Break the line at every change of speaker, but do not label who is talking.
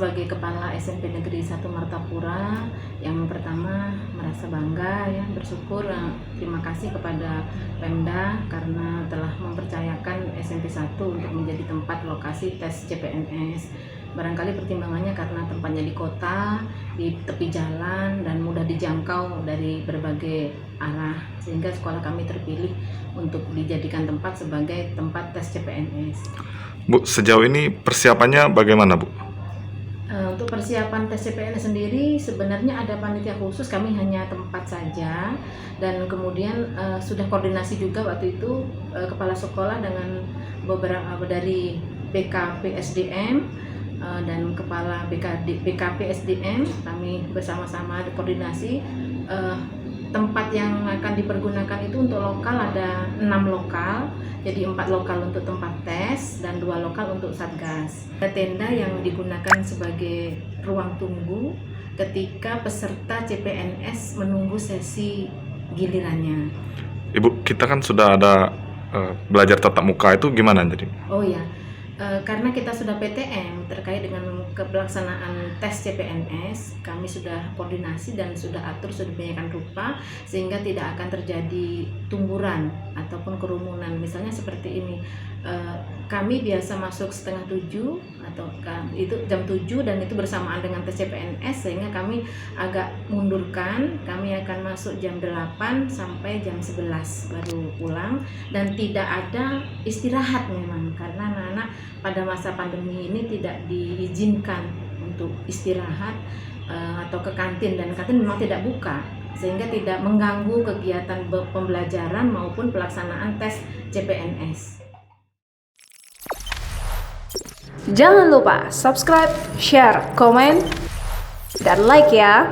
Sebagai Kepala SMP Negeri 1 Martapura, yang pertama merasa bangga ya, bersyukur, terima kasih kepada Pemda karena telah mempercayakan SMP 1 untuk menjadi tempat lokasi tes CPNS. Barangkali pertimbangannya karena tempatnya di kota, di tepi jalan, dan mudah dijangkau dari berbagai arah, sehingga sekolah kami terpilih untuk dijadikan tempat sebagai tempat tes CPNS.
Bu, sejauh ini persiapannya bagaimana, Bu?
Untuk persiapan tes CPNS sendiri sebenarnya ada panitia khusus, kami hanya tempat saja, dan kemudian sudah koordinasi juga waktu itu kepala sekolah dengan beberapa dari BKP SDM dan kepala BKP SDM, kami bersama-sama koordinasi. Tempat yang akan dipergunakan itu untuk lokal ada 6 lokal, jadi 4 lokal untuk tempat tes dan 2 lokal untuk satgas. Ada tenda yang digunakan sebagai ruang tunggu ketika peserta CPNS menunggu sesi gilirannya.
Ibu, kita kan sudah ada belajar tatap muka, itu gimana jadi?
Oh ya, karena kita sudah PTM terkait dengan pelaksanaan tes CPNS, kami sudah koordinasi dan sudah atur sedemikian rupa sehingga tidak akan terjadi tumburan ataupun kerumunan. Misalnya seperti ini, kami biasa masuk 6:30 atau itu jam 7 dan itu bersamaan dengan tes CPNS, sehingga kami agak mundurkan, kami akan masuk jam 8 sampai jam 11 baru pulang, dan tidak ada istirahat memang karena anak-anak pada masa pandemi ini tidak diizinkan untuk istirahat atau ke kantin, dan kantin memang tidak buka sehingga tidak mengganggu kegiatan pembelajaran maupun pelaksanaan tes CPNS.
Jangan lupa subscribe, share, komen, dan like ya.